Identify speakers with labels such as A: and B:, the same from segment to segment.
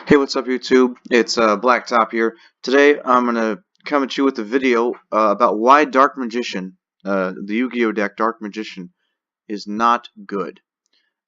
A: Hey, what's up, YouTube? It's Blacktop here. Today, I'm gonna come at you with a video about why Dark Magician, the Yu-Gi-Oh deck Dark Magician, is not good.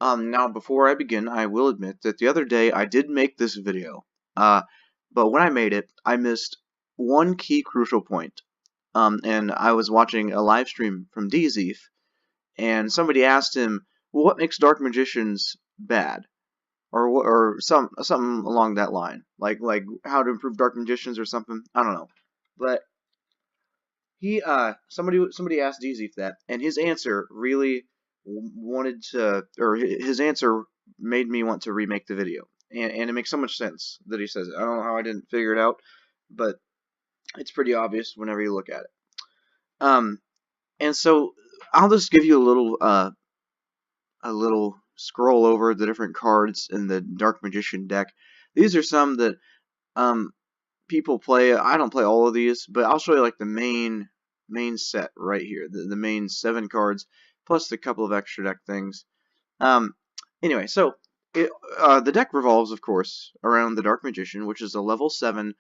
A: Now, before I begin, I will admit that the other day I did make this video, but when I made it, I missed one key crucial point. And I was watching a live stream from DZeef, and somebody asked him, "Well, what makes Dark Magicians bad?" or something along that line, like how to improve Dark Magicians or something. I don't know, but he somebody asked DZ that, and his answer really wanted to, or his answer made me want to remake the video, and it makes so much sense that he says it. I don't know how I didn't figure it out, but it's pretty obvious whenever you look at it. And so I'll just give you a little scroll over the different cards in the Dark Magician deck. These are some that um, people play. I don't play all of these, but I'll show you like the main set right here, the main 7 cards plus a couple of extra deck things. Um, anyway, so the deck revolves, of course, around the Dark Magician, which is a level 7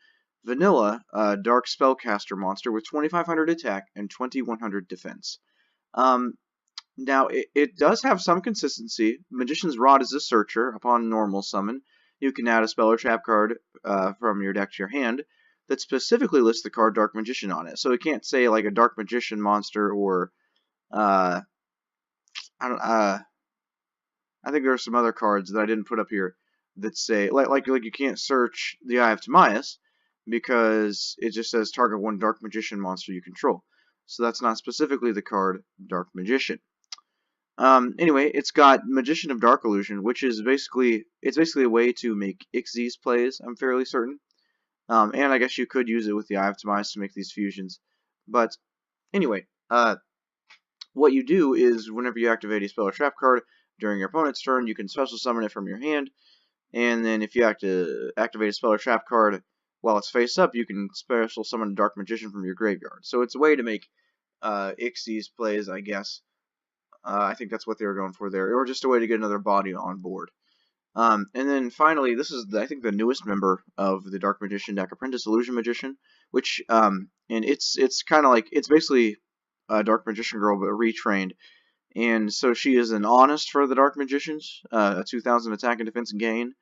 A: vanilla Dark Spellcaster monster with 2500 attack and 2100 defense. Um, Now, it does have some consistency. Magician's Rod is a searcher. Upon normal summon, you can add a spell or trap card from your deck to your hand that specifically lists the card Dark Magician on it. So it can't say like a Dark Magician monster or uh, I don't I think there are some other cards that I didn't put up here that say like you can't search the Eye of Timaeus because it just says target one Dark Magician monster you control. So that's not specifically the card Dark Magician. Anyway, it's got Magician of Dark Illusion, which is basically a way to make Xyz plays, I'm fairly certain. And I guess you could use it with the Eye of Timaeus to make these fusions. But anyway, what you do is whenever you activate a spell or trap card during your opponent's turn, you can special summon it from your hand. And then if you activate a spell or trap card while it's face up, you can special summon a Dark Magician from your graveyard. So it's a way to make Xyz plays, I guess. I think that's what they were going for there, or just a way to get another body on board. And then finally, this is I think the newest member of the Dark Magician deck, Apprentice Illusion Magician, which and it's kind of like it's basically a Dark Magician girl but retrained, and so she is an honest for the Dark Magicians, a 2000 attack and defense gain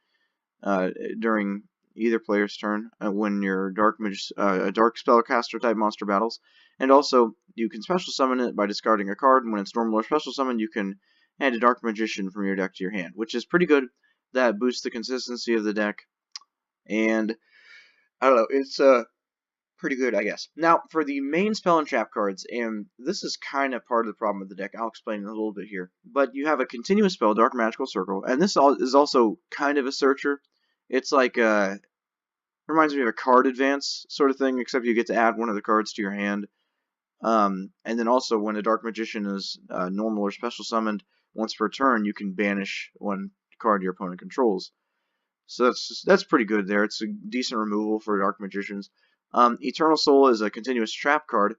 A: during either player's turn when your a dark spellcaster type monster battles, and also you can special summon it by discarding a card. And when it's normal or special summon, you can add a Dark Magician from your deck to your hand, which is pretty good. That boosts the consistency of the deck, and I don't know, it's pretty good, I guess. Now for the main spell and trap cards, and this is kind of part of the problem with the deck. I'll explain in a little bit here. But you have a continuous spell, Dark Magical Circle, and this is also kind of a searcher. It's like reminds me of a card advance sort of thing, except you get to add one of the cards to your hand. And then also when a Dark Magician is normal or special summoned once per turn, you can banish one card your opponent controls. So that's pretty good there. It's a decent removal for Dark Magicians. Eternal Soul is a continuous trap card.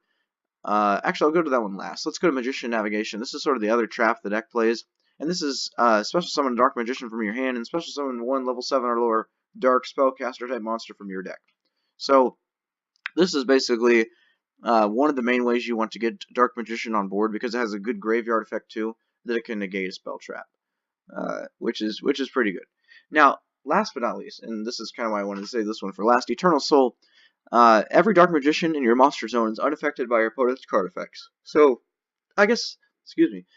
A: Actually, I'll go to that one last. Let's go to Magician Navigation. This is sort of the other trap the deck plays. And this is special summon a Dark Magician from your hand and special summon one level 7 or lower Dark Spellcaster type monster from your deck. So this is basically one of the main ways you want to get Dark Magician on board, because it has a good graveyard effect too, that it can negate a spell trap, which is pretty good. Now, last but not least, and this is kind of why I wanted to say this one for last, Eternal Soul. Every Dark Magician in your monster zone is unaffected by your opponent's card effects. So, I guess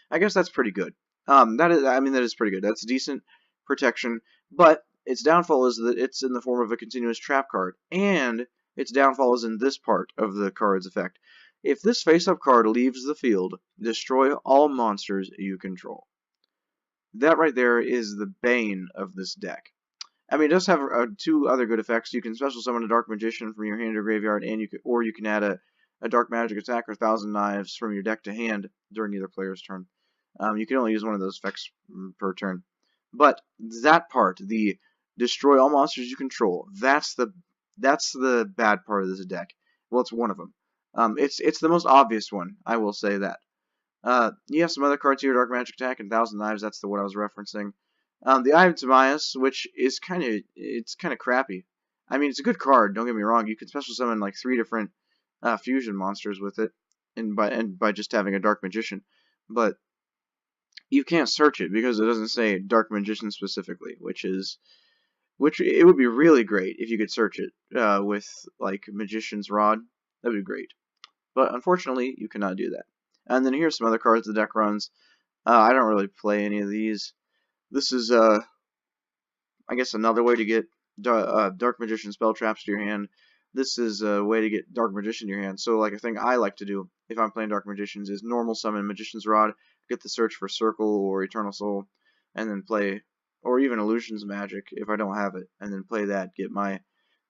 A: that's pretty good. That is pretty good. That's decent protection, but its downfall is that it's in the form of a continuous trap card, and its downfall is in this part of the card's effect. If this face-up card leaves the field, destroy all monsters you control. That right there is the bane of this deck. I mean, it does have 2 other good effects. You can special summon a Dark Magician from your hand or graveyard, and you can add a Dark Magic Attack or 1,000 Knives from your deck to hand during either player's turn. You can only use one of those effects per turn. But that part, the destroy all monsters you control, that's the bad part of this deck. Well, it's one of them. It's the most obvious one, I will say that. You have some other cards here, Dark Magic Attack and 1,000 Knives. That's the one I was referencing. The Eye of Timaeus, which is kind of crappy. I mean, it's a good card. Don't get me wrong. You can special summon like 3 different fusion monsters with it, and by just having a Dark Magician. But you can't search it because it doesn't say Dark Magician specifically, which it would be really great if you could search it with like Magician's Rod. That'd be great. But unfortunately, you cannot do that. And then here's some other cards the deck runs. I don't really play any of these. This is I guess another way to get Dark Magician spell traps to your hand. This is a way to get Dark Magician to your hand. So like a thing I like to do if I'm playing Dark Magicians is normal summon Magician's Rod, get the search for Circle or Eternal Soul, and then play, or even Illusion's Magic if I don't have it, and then play that, get my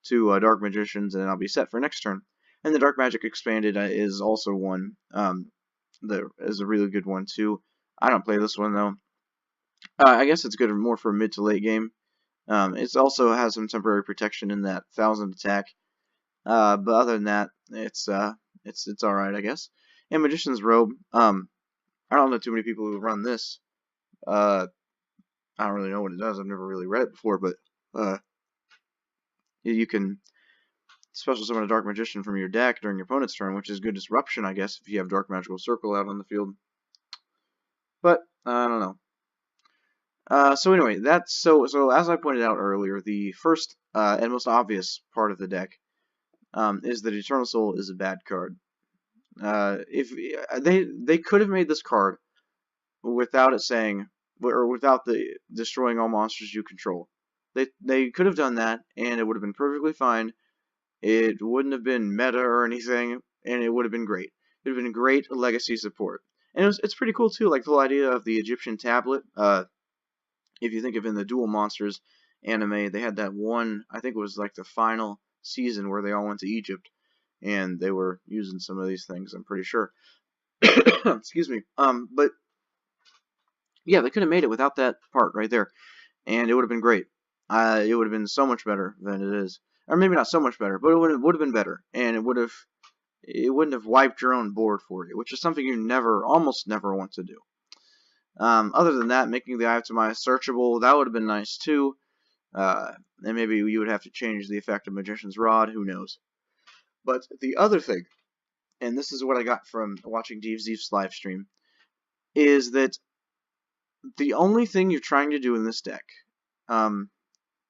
A: 2 Dark Magicians, and I'll be set for next turn. And the Dark Magic Expanded is also one that is a really good one too. I don't play this one though. I guess it's good more for mid to late game. It also has some temporary protection in that 1000 attack. But other than that, it's alright, I guess. And Magician's Robe. I don't know too many people who run this. I don't really know what it does. I've never really read it before, but you can special summon a Dark Magician from your deck during your opponent's turn, which is good disruption, I guess, if you have Dark Magical Circle out on the field. But I don't know. So anyway, that's so as I pointed out earlier, the first and most obvious part of the deck is that Eternal Soul is a bad card. If they could have made this card without it saying, or without the destroying all monsters you control. They could have done that, and it would have been perfectly fine. It wouldn't have been meta or anything, and it would have been great. It would have been great legacy support. And it's pretty cool too, like the whole idea of the Egyptian tablet. If you think of in the Duel Monsters anime, they had that one, I think it was like the final season where they all went to Egypt, and they were using some of these things, I'm pretty sure. Excuse me. But yeah, they could have made it without that part right there, and it would have been great. It would have been so much better than it is, or maybe not so much better, but it would have been better, and it wouldn't have wiped your own board for you, which is something you almost never want to do. Other than that, making the Eye of Timaeus searchable, that would have been nice too. And maybe you would have to change the effect of Magician's Rod, who knows. But the other thing, and this is what I got from watching Deev's live stream, is that the only thing you're trying to do in this deck,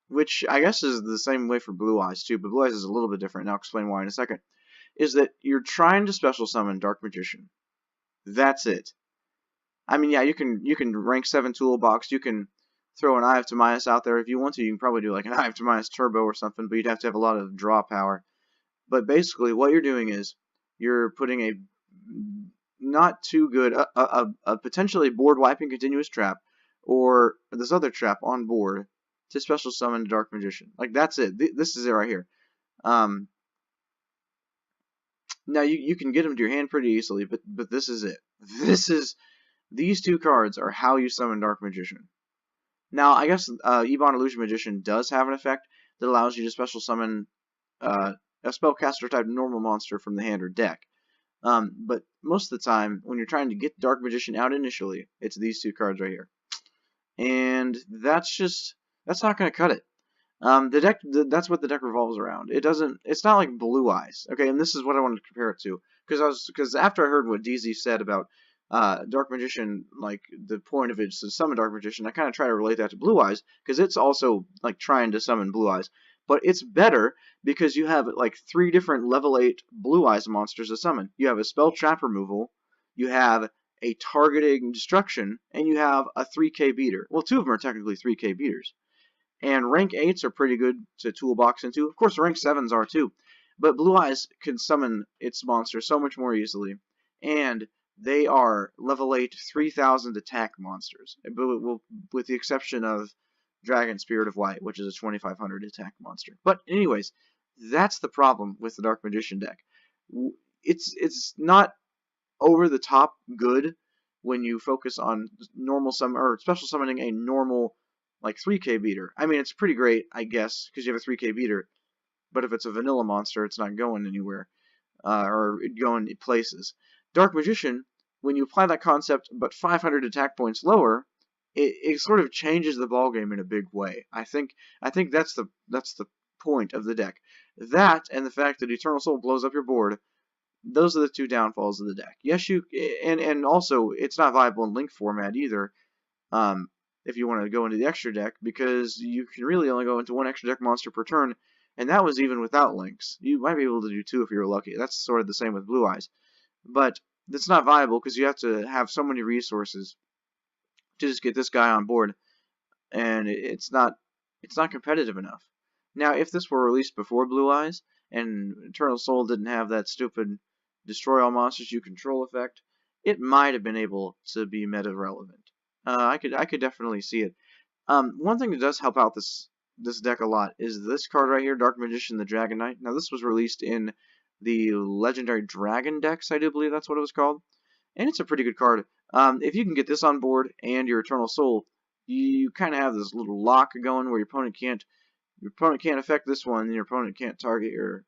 A: which I guess is the same way for Blue Eyes too, but Blue Eyes is a little bit different, and I'll explain why in a second, is that you're trying to special summon Dark Magician. That's it. I mean, yeah, you can rank 7 toolbox, you can throw an Eye of Timaeus out there if you want to. You can probably do like an Eye of Timaeus Turbo or something, but you'd have to have a lot of draw power. But basically, what you're doing is you're putting a not too good, a potentially board wiping continuous trap, or this other trap on board to special summon Dark Magician. Like that's it. This is it right here. Now you can get them to your hand pretty easily, but this is it. These 2 cards are how you summon Dark Magician. Now, I guess Ebon Illusion Magician does have an effect that allows you to special summon a spellcaster type normal monster from the hand or deck. But most of the time, when you're trying to get Dark Magician out initially, it's these 2 cards right here. And that's not going to cut it. The deck, that's what the deck revolves around. It's not like Blue Eyes. Okay, and this is what I wanted to compare it to. Because after I heard what DZ said about Dark Magician, like the point of it is to summon Dark Magician, I kind of try to relate that to Blue Eyes, because it's also like trying to summon Blue Eyes. But it's better because you have like 3 different level 8 Blue Eyes monsters to summon. You have a spell trap removal, you have a targeting destruction, and you have a 3k beater. Well, 2 of them are technically 3k beaters. And rank 8s are pretty good to toolbox into. Of course, rank 7s are too. But Blue Eyes can summon its monsters so much more easily. And they are level 8, 3000 attack monsters. With the exception of Dragon Spirit of Light, which is a 2500 attack monster. But anyways, that's the problem with the Dark Magician deck. It's not over the top good when you focus on normal summon or special summoning a normal like 3k beater. I mean, it's pretty great, I guess, because you have a 3k beater. But if it's a vanilla monster, it's not going anywhere or going places. Dark Magician, when you apply that concept but 500 attack points lower, it sort of changes the ballgame in a big way. I think that's the point of the deck. That and the fact that Eternal Soul blows up your board. Those are the two downfalls of the deck. Yes, you and also it's not viable in link format either. If you want to go into the extra deck, because you can really only go into one extra deck monster per turn, and that was even without links. You might be able to do two if you're lucky. That's sort of the same with Blue Eyes, but it's not viable because you have to have so many resources to just get this guy on board, and it's not competitive enough. Now, if this were released before Blue Eyes and Eternal Soul didn't have that stupid destroy all monsters you control effect, it might have been able to be meta relevant. I could definitely see it. One thing that does help out this deck a lot is this card right here, Dark Magician, the Dragon Knight. Now, this was released in the Legendary Dragon decks, I do believe that's what it was called, and it's a pretty good card. If you can get this on board and your Eternal Soul, you kind of have this little lock going where your opponent can't affect this one, and your opponent can't target your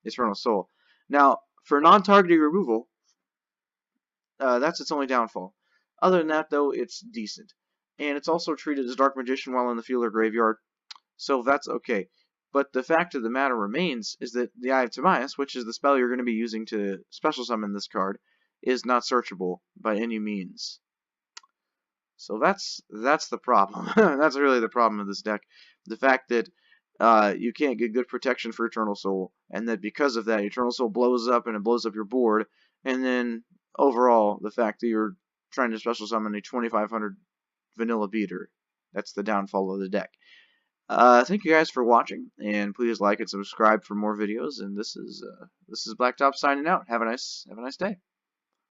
A: Eternal Soul. Now, for non-targeting removal, that's its only downfall. Other than that, though, it's decent. And it's also treated as Dark Magician while in the field or graveyard, so that's okay. But the fact of the matter remains is that the Eye of Timaeus, which is the spell you're going to be using to special summon this card, is not searchable by any means. So that's the problem. That's really the problem of this deck. The fact that you can't get good protection for Eternal Soul, and that because of that, Eternal Soul blows up and it blows up your board, and then overall, the fact that you're trying to special summon a 2500 vanilla beater. That's the downfall of the deck. Thank you guys for watching, and please like and subscribe for more videos. And this is Blacktop signing out. Have a nice day.